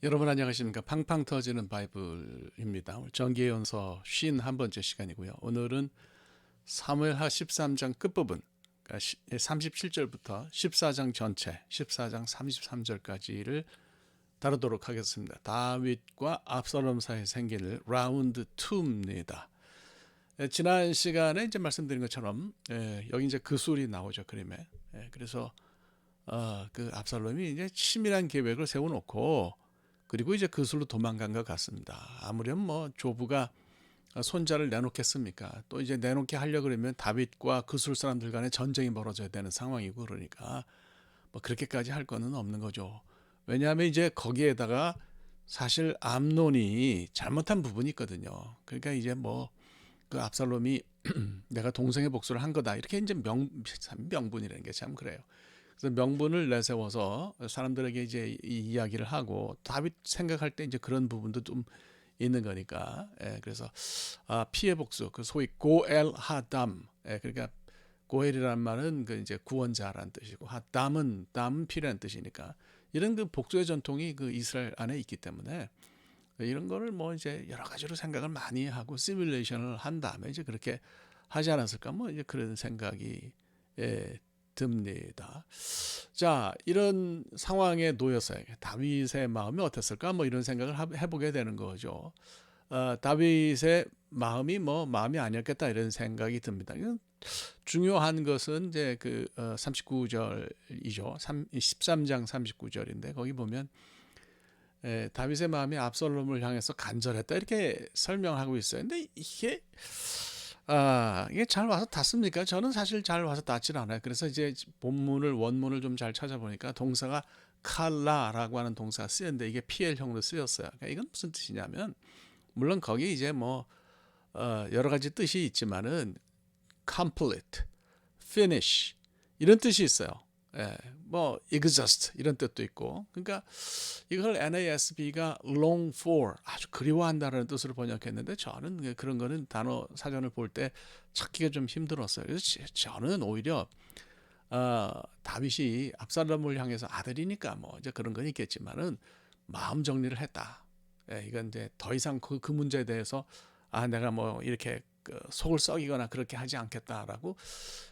여러분 안녕하십니까? 팡팡 터지는 바이블입니다. 오늘 정기연서 51번째 시간이고요. 오늘은 사무엘하 13장 끝부분, 그러니까 37절부터 14장 전체, 14장 33절까지를 다루도록 하겠습니다. 다윗과 압살롬 사이에 생긴 일 라운드 2입니다. 지난 시간에 이제 말씀드린 것처럼 여기 이제 그 술이 나오죠, 그림에. 그래서 그 압살롬이 이제 치밀한 계획을 세워놓고 그리고 이제 그 술로 도망간 것 같습니다. 아무렴 뭐 조부가 손자를 내놓겠습니까? 또 이제 내놓게 하려 그러면 다윗과 그 술 사람들 간에 전쟁이 벌어져야 되는 상황이고 그러니까 뭐 그렇게까지 할 거는 없는 거죠. 왜냐하면 이제 거기에다가 사실 암논이 잘못한 부분이 있거든요. 그러니까 이제 뭐 그 압살롬이 내가 동생의 복수를 한 거다 이렇게 이제 명분이라는 게 참 그래요. 그래서 명분을 내세워서 사람들에게 이제 이 이야기를 하고 다윗 생각할 때 이제 그런 부분도 좀 있는 거니까. 그래서 피해 복수 그 소위 고엘 하담. 그러니까 고엘이라는 말은 그 이제 구원자라는 뜻이고 담은 피라는 뜻이니까 이런 그 복수의 전통이 그 이스라엘 안에 있기 때문에 이런 거를 뭐 이제 여러 가지로 생각을 많이 하고 시뮬레이션을 한 다음에 이제 그렇게 하지 않았을까 뭐 이제 그런 생각이 듭니다. 자, 이런 상황에 놓여서 다윗의 마음이 어땠을까 뭐 이런 생각을 해보게 되는 거죠. 다윗의 마음이 뭐 마음이 아니었겠다 이런 생각이 듭니다. 중요한 것은 이제 그 39절이죠. 13장 39절인데 거기 보면 다윗의 마음이 압살롬을 향해서 간절했다 이렇게 설명하고 있어요. 근데 이게 잘 와서 닿습니까? 저는 사실 잘 와서 닿질 않아요. 그래서 이제 원문을 좀 잘 찾아보니까 동사가 칼라라고 하는 동사가 쓰였는데 이게 PL형으로 쓰였어요. 그러니까 이건 무슨 뜻이냐면 물론 거기 이제 뭐 여러 가지 뜻이 있지만은 complete, finish 이런 뜻이 있어요. 뭐 exhaust 이런 뜻도 있고 그러니까 이걸 NASB가 long for 아주 그리워한다는 뜻으로 번역했는데 저는 그런 거는 단어 사전을 볼 때 찾기가 좀 힘들었어요. 그래서 저는 오히려 다윗이 압살롬을 향해서 아들이니까 뭐 이제 그런 건 있겠지만은 마음 정리를 했다. 이건 이제 더 이상 그 문제에 대해서 내가 뭐 이렇게 속을 썩이거나 그렇게 하지 않겠다라고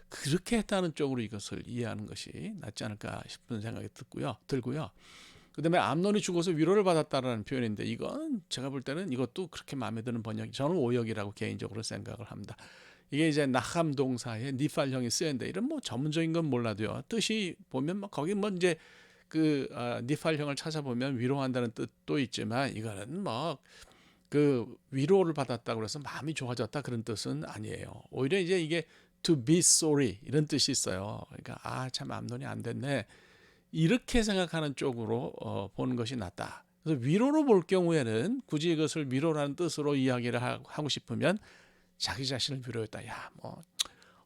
그렇게 했다는 쪽으로 이것을 이해하는 것이 낫지 않을까 싶은 생각이 들고요. 그다음에 암논이 죽어서 위로를 받았다라는 표현인데 이건 제가 볼 때는 이것도 그렇게 마음에 드는 번역이 저는 오역이라고 개인적으로 생각을 합니다. 이게 이제 나함 동사에 니팔형이 쓰였는데 이런 뭐 전문적인 건 몰라도요. 뜻이 보면 뭐 거기 뭐 이제 그 니팔형을 찾아보면 위로한다는 뜻도 있지만 이거는 뭐 그 위로를 받았다고 해서 마음이 좋아졌다 그런 뜻은 아니에요. 오히려 이제 이게 to be sorry 이런 뜻이 있어요. 그러니까 참 암논이 안 됐네. 이렇게 생각하는 쪽으로 보는 것이 낫다. 그래서 위로로 볼 경우에는 굳이 이것을 위로라는 뜻으로 이야기를 하고 싶으면 자기 자신을 위로했다. 야, 뭐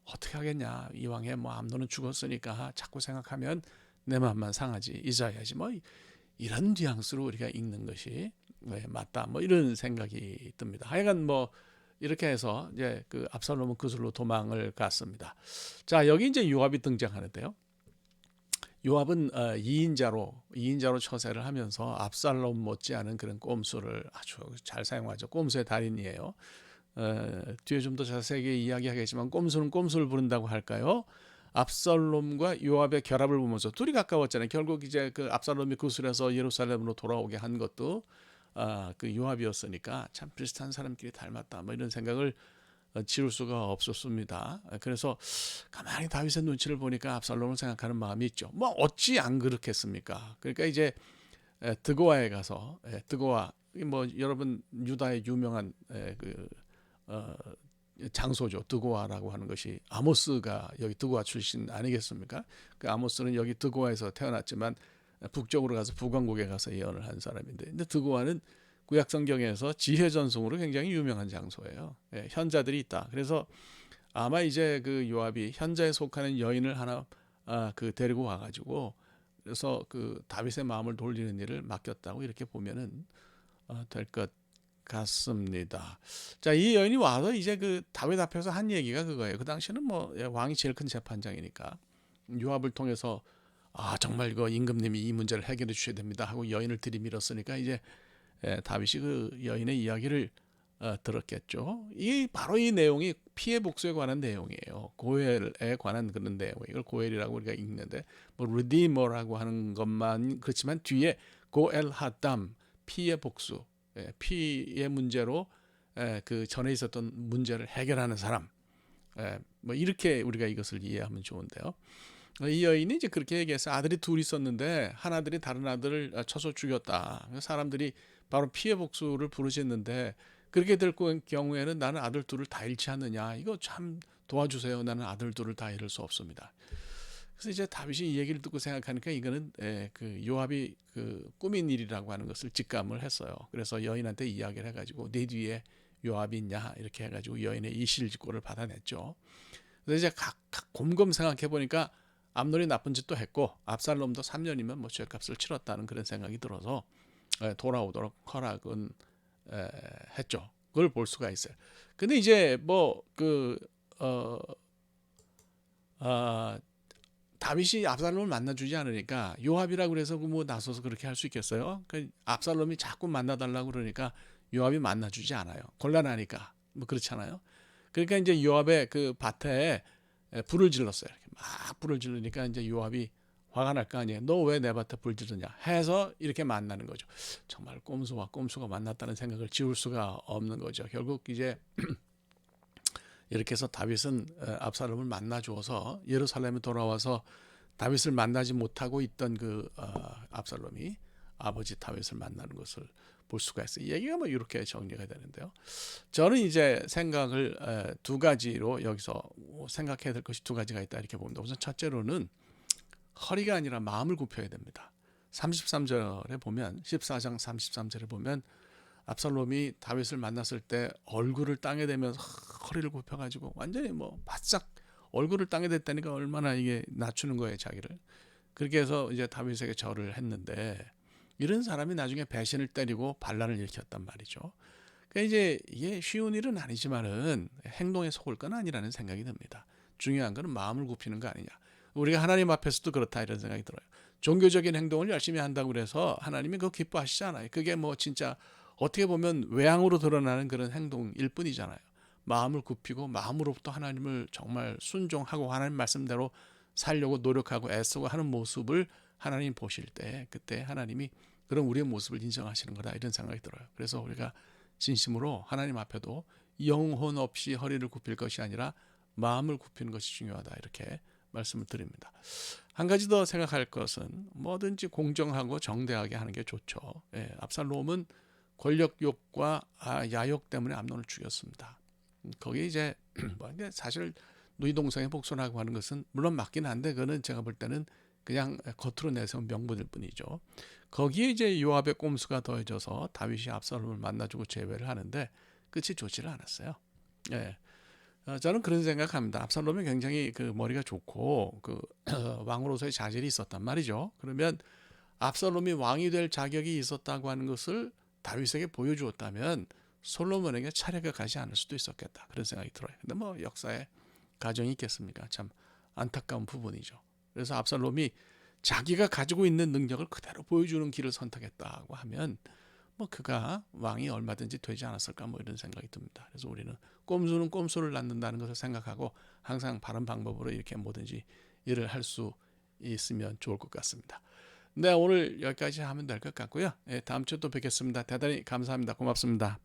어떻게 하겠냐. 이왕에 뭐 암논은 죽었으니까 자꾸 생각하면 내 마음만 상하지. 잊어야지. 뭐 이런 뉘앙스로 우리가 읽는 것이 맞다. 뭐 이런 생각이 듭니다. 하여간 뭐 이렇게 해서 이제 그 압살롬은 그술로 도망을 갔습니다. 자, 여기 이제 요압이 등장하는데요. 요압은 2인자로 처세를 하면서 압살롬 못지않은 그런 꼼수를 아주 잘 사용하죠. 꼼수의 달인이에요. 뒤에 좀 더 자세하게 이야기하겠지만 꼼수는 꼼수를 부른다고 할까요? 압살롬과 요압의 결합을 보면서 둘이 가까웠잖아요. 결국 이제 그 압살롬이 구술에서 예루살렘으로 돌아오게 한 것도 그 요압이었으니까 참 비슷한 사람끼리 닮았다. 뭐 이런 생각을 지울 수가 없었습니다. 그래서 가만히 다윗의 눈치를 보니까 압살롬을 생각하는 마음이 있죠. 뭐 어찌 안 그렇겠습니까? 그러니까 이제 드고아에 가서 드고아 뭐 여러분 유다의 유명한 그 장소죠. 드고아라고 하는 것이 아모스가 여기 드고아 출신 아니겠습니까? 그 아모스는 여기 드고아에서 태어났지만 북쪽으로 가서 북왕국에 가서 예언을 한 사람인데, 근데 드고아는 구약 성경에서 지혜 전승으로 굉장히 유명한 장소예요. 현자들이 있다. 그래서 아마 이제 그 요압이 현자에 속하는 여인을 하나 그 데리고 와가지고 그래서 그 다윗의 마음을 돌리는 일을 맡겼다고 이렇게 보면은 될 것 같습니다. 자, 이 여인이 와서 이제 그 다윗 앞에서 한 얘기가 그거예요. 그 당시는 뭐 왕이 제일 큰 재판장이니까 요압을 통해서 아 정말 이거 임금님이 이 문제를 해결해 주셔야 됩니다 하고 여인을 들이밀었으니까 이제 다윗이 그 여인의 이야기를 들었겠죠. 이 바로 이 내용이 피해 복수에 관한 내용이에요. 고엘에 관한 그런 내용. 이걸 고엘이라고 우리가 읽는데 뭐 리디머라고 하는 것만 그렇지만 뒤에 고엘 하담 피해 복수, 피해 문제로 그 전에 있었던 문제를 해결하는 사람. 뭐 이렇게 우리가 이것을 이해하면 좋은데요. 이 여인이 이제 그렇게 얘기해서 아들이 둘 있었는데 한 아들이 다른 아들을 쳐서 죽였다. 사람들이 바로 피해 복수를 부르짖는데 그렇게 될 경우에는 나는 아들 둘을 다 잃지 않느냐. 이거 참 도와주세요. 나는 아들 둘을 다 잃을 수 없습니다. 그래서 이제 다윗이 이 얘기를 듣고 생각하니까 이거는 그 요압이 그 꾸민 일이라고 하는 것을 직감을 했어요. 그래서 여인한테 이야기를 해가지고 네 뒤에 요압이 있냐 이렇게 해가지고 여인의 이실직고를 받아냈죠. 그래서 이제 각 곰곰 생각해 보니까 암논이 나쁜 짓도 했고 압살롬도 3년이면 뭐 죄값을 치렀다는 그런 생각이 들어서 돌아오도록 허락은 했죠. 그걸 볼 수가 있어요. 근데 이제 다윗이 압살롬을 만나주지 않으니까 요압이라고 그래서 뭐 나서서 그렇게 할 수 있겠어요? 그 압살롬이 자꾸 만나달라고 그러니까 요압이 만나주지 않아요. 곤란하니까 뭐 그렇잖아요. 그러니까 이제 요압의 그 밭에 불을 질렀어요. 이렇게 막 불을 지르니까 이제 요압이 화가 날 거 아니에요. 너 왜 내 밭에 불 지르냐 해서 이렇게 만나는 거죠. 정말 꼼수와 꼼수가 만났다는 생각을 지울 수가 없는 거죠. 결국 이제 이렇게 해서 다윗은 압살롬을 만나 주어서 예루살렘에 돌아와서 다윗을 만나지 못하고 있던 그 압살롬이 아버지 다윗을 만나는 것을 볼 수가 있어요. 이 얘기가 뭐 이렇게 정리가 되는데요. 저는 이제 생각을 두 가지로 여기서 생각해야 될 것이 두 가지가 있다 이렇게 봅니다. 우선 첫째로는 허리가 아니라 마음을 굽혀야 됩니다. 33절에 보면 14장 33절에 보면 압살롬이 다윗을 만났을 때 얼굴을 땅에 대면서 허리를 굽혀가지고 완전히 뭐 바싹 얼굴을 땅에 댔다니까 얼마나 이게 낮추는 거예요 자기를. 그렇게 해서 이제 다윗에게 절을 했는데 이런 사람이 나중에 배신을 때리고 반란을 일으켰단 말이죠. 그러니까 이제 이게 쉬운 일은 아니지만은 행동에 속을 건 아니라는 생각이 듭니다. 중요한 거는 마음을 굽히는 거 아니냐. 우리가 하나님 앞에서도 그렇다 이런 생각이 들어요. 종교적인 행동을 열심히 한다고 그래서 하나님이 그거 기뻐하시지 않아요. 그게 뭐 진짜 어떻게 보면 외향으로 드러나는 그런 행동일 뿐이잖아요. 마음을 굽히고 마음으로부터 하나님을 정말 순종하고 하나님 말씀대로 살려고 노력하고 애쓰고 하는 모습을 하나님 보실 때 그때 하나님이 그런 우리의 모습을 인정하시는 거다 이런 생각이 들어요. 그래서 우리가 진심으로 하나님 앞에도 영혼 없이 허리를 굽힐 것이 아니라 마음을 굽히는 것이 중요하다 이렇게 말씀을 드립니다. 한 가지 더 생각할 것은 뭐든지 공정하고 정대하게 하는 게 좋죠. 압살롬은 권력욕과 야욕 때문에 암논을 죽였습니다. 거기 이제 뭐 사실 누이 동생의 복수라고 하는 것은 물론 맞긴 한데 그거는 제가 볼 때는 그냥 겉으로 내세운 명분일 뿐이죠. 거기에 이제 요압의 꼼수가 더해져서 다윗이 압살롬을 만나주고 제외를 하는데 끝이 좋지를 않았어요. 예. 저는 그런 생각합니다. 압살롬이 굉장히 그 머리가 좋고 그 왕으로서의 자질이 있었단 말이죠. 그러면 압살롬이 왕이 될 자격이 있었다고 하는 것을 다윗에게 보여주었다면 솔로몬에게 차례가 가지 않을 수도 있었겠다. 그런 생각이 들어요. 근데 뭐 역사에 가정이 있겠습니까? 참 안타까운 부분이죠. 그래서 압살롬이 자기가 가지고 있는 능력을 그대로 보여주는 길을 선택했다고 하면 뭐 그가 왕이 얼마든지 되지 않았을까 뭐 이런 생각이 듭니다. 그래서 우리는 꼼수는 꼼수를 낳는다는 것을 생각하고 항상 바른 방법으로 이렇게 뭐든지 일을 할 수 있으면 좋을 것 같습니다. 네, 오늘 여기까지 하면 될 것 같고요. 다음 주에 또 뵙겠습니다. 대단히 감사합니다. 고맙습니다.